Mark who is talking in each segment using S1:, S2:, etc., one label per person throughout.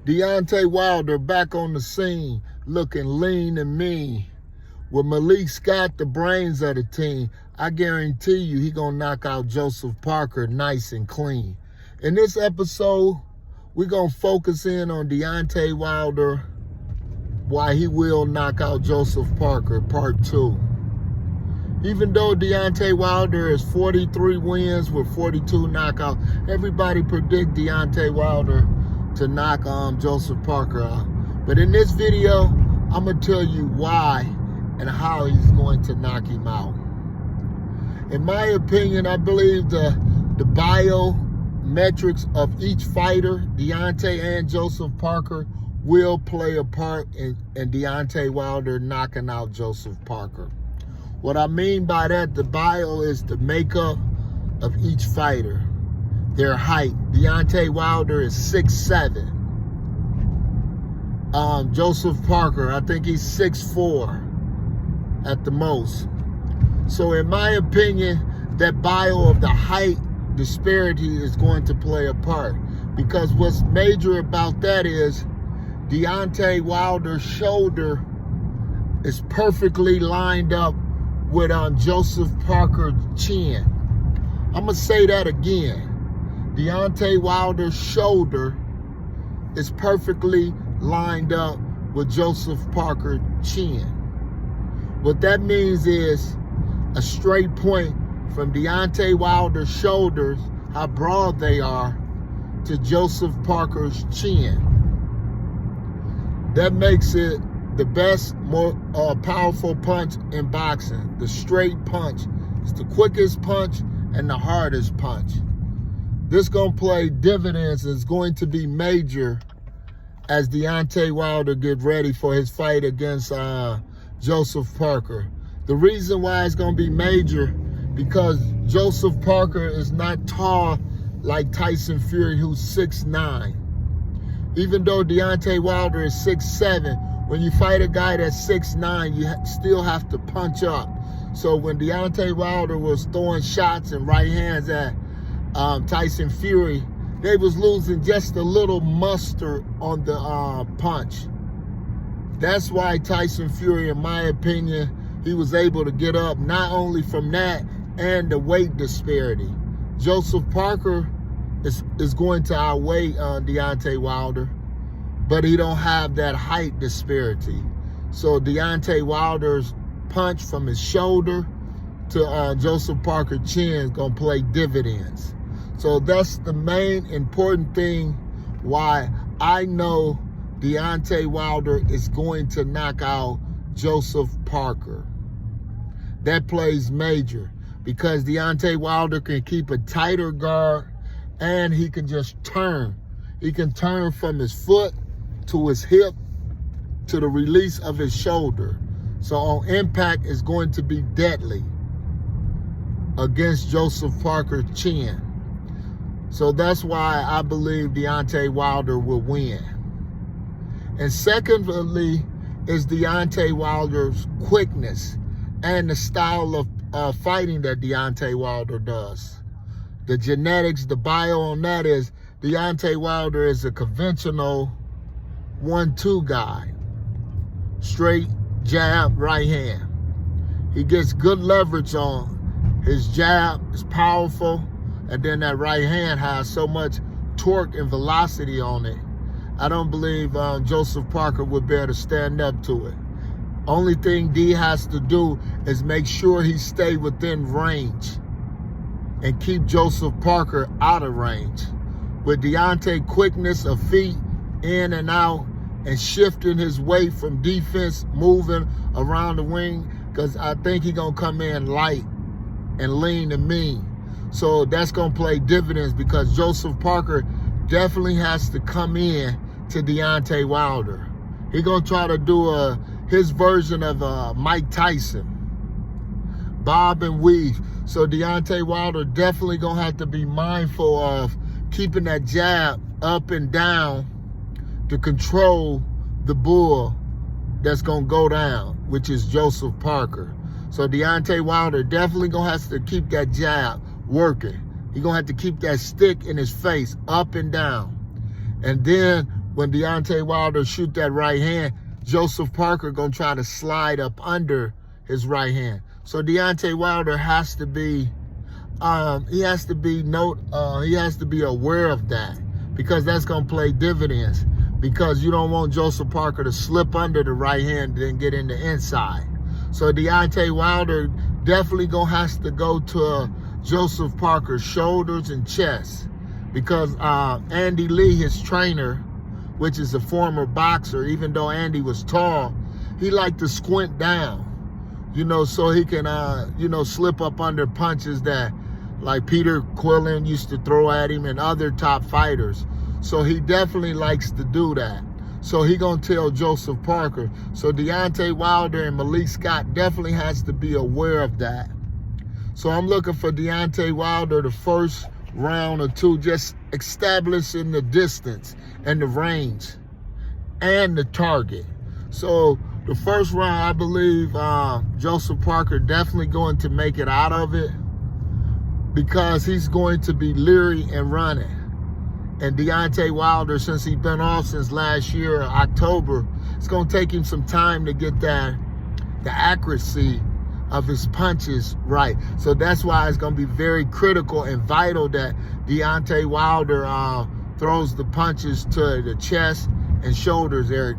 S1: Deontay Wilder back on the scene, looking lean and mean. With Malik Scott, the brains of the team, I guarantee you he gonna knock out Joseph Parker nice and clean. In this episode, we're gonna focus in on Deontay Wilder, why he will knock out Joseph Parker, part 2. Even though Deontay Wilder is 43 wins with 42 knockouts, everybody predict Deontay Wilder to knock Joseph Parker out. But in this video, I'm gonna tell you why and how he's going to knock him out. In my opinion, I believe the biometrics of each fighter, Deontay and Joseph Parker, will play a part in Deontay Wilder knocking out Joseph Parker. What I mean by that, the bio is the makeup of each fighter, their height. Deontay Wilder is 6'7". Joseph Parker, I think he's 6'4". at the most. So in my opinion, that bio of the height disparity is going to play a part, because what's major about that is Deontay Wilder's shoulder is perfectly lined up with Joseph Parker's chin. I'm gonna say that again. Deontay Wilder's shoulder is perfectly lined up with Joseph Parker's chin. What that means is a straight point from Deontay Wilder's shoulders, how broad they are, to Joseph Parker's chin. That makes it the best, more powerful punch in boxing. The straight punch. It's the quickest punch and the hardest punch. This gonna play dividends. It's going to be major as Deontay Wilder get ready for his fight against Joseph Parker. The reason why it's going to be major, because Joseph Parker is not tall like Tyson Fury, who's 6'9". Even though Deontay Wilder is 6'7", when you fight a guy that's 6'9", you still have to punch up. So when Deontay Wilder was throwing shots and right hands at Tyson Fury, they was losing just a little muster on the punch. That's why Tyson Fury, in my opinion, he was able to get up not only from that and the weight disparity. Joseph Parker is going to outweigh Deontay Wilder, but he don't have that height disparity. So Deontay Wilder's punch from his shoulder to Joseph Parker's chin is going to play dividends. So that's the main important thing why I know Deontay Wilder is going to knock out Joseph Parker. That plays major, because Deontay Wilder can keep a tighter guard and he can just turn. He can turn from his foot to his hip to the release of his shoulder. So on impact, it's going to be deadly against Joseph Parker's chin. So that's why I believe Deontay Wilder will win. And secondly is Deontay Wilder's quickness and the style of fighting that Deontay Wilder does. The genetics, the bio on that is Deontay Wilder is a conventional 1-2 guy. Straight jab, right hand. He gets good leverage on his jab, is powerful, and then that right hand has so much torque and velocity on it. I don't believe Joseph Parker would be able to stand up to it. Only thing D has to do is make sure he stay within range and keep Joseph Parker out of range. With Deontay quickness of feet in and out and shifting his weight from defense, moving around the ring, because I think he's going to come in light and lean and mean. So that's going to play dividends, because Joseph Parker definitely has to come in to Deontay Wilder. He's going to try to do his version of Mike Tyson. Bob and weave. So Deontay Wilder definitely going to have to be mindful of keeping that jab up and down to control the bull that's going to go down, which is Joseph Parker. So Deontay Wilder definitely going to have to keep that jab working. He's going to have to keep that stick in his face up and down. And then when Deontay Wilder shoot that right hand, Joseph Parker gonna try to slide up under his right hand. So Deontay Wilder has to be, he has to be aware of that, because that's gonna play dividends. Because you don't want Joseph Parker to slip under the right hand and then get in the inside. So Deontay Wilder definitely gonna have to go to Joseph Parker's shoulders and chest, because Andy Lee, his trainer, which is a former boxer, even though Andy was tall, he liked to squint down, you know, so he can, you know, slip up under punches that like Peter Quillen used to throw at him and other top fighters. So he definitely likes to do that. So he gonna tell Joseph Parker. So Deontay Wilder and Malik Scott definitely has to be aware of that. So I'm looking for Deontay Wilder the first round or two, just establishing the distance and the range and the target. So the first round, I believe Joseph Parker definitely going to make it out of it, because he's going to be leery and running. And Deontay Wilder, since he's been off since last year, October, it's going to take him some time to get the accuracy of his punches right. So that's why it's going to be very critical and vital that Deontay Wilder throws the punches to the chest and shoulders area,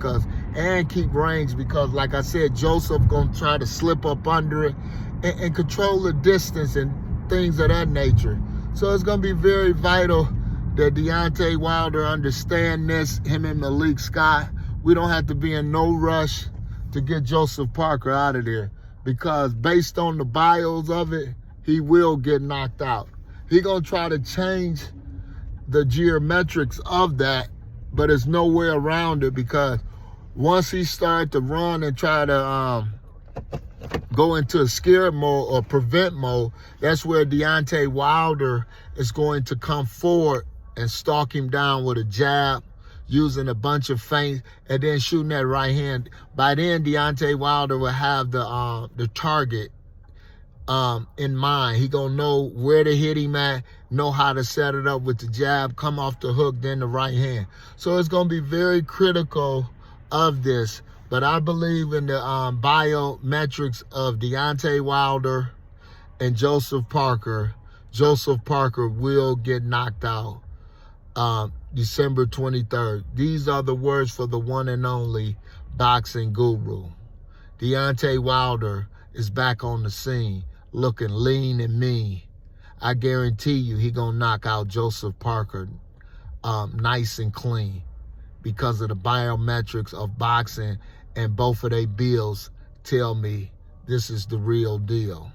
S1: and keep range, because like I said, Joseph going to try to slip up under it and control the distance and things of that nature. So it's going to be very vital that Deontay Wilder understand this, him and Malik Scott. We don't have to be in no rush to get Joseph Parker out of there, because based on the bios of it, he will get knocked out. He gonna try to change the geometrics of that, but there's no way around it, because once he started to run and try to go into a scare mode or prevent mode, that's where Deontay Wilder is going to come forward and stalk him down with a jab, using a bunch of feints, and then shooting that right hand. By then, Deontay Wilder will have the target in mind. He gonna know where to hit him at, know how to set it up with the jab, come off the hook, then the right hand. So it's gonna be very critical of this. But I believe in the biometrics of Deontay Wilder and Joseph Parker. Joseph Parker will get knocked out December 23rd. These are the words for the one and only boxing guru. Deontay Wilder is back on the scene, looking lean and mean. I guarantee you he gonna knock out Joseph Parker nice and clean, because of the biometrics of boxing, and both of their bills tell me this is the real deal.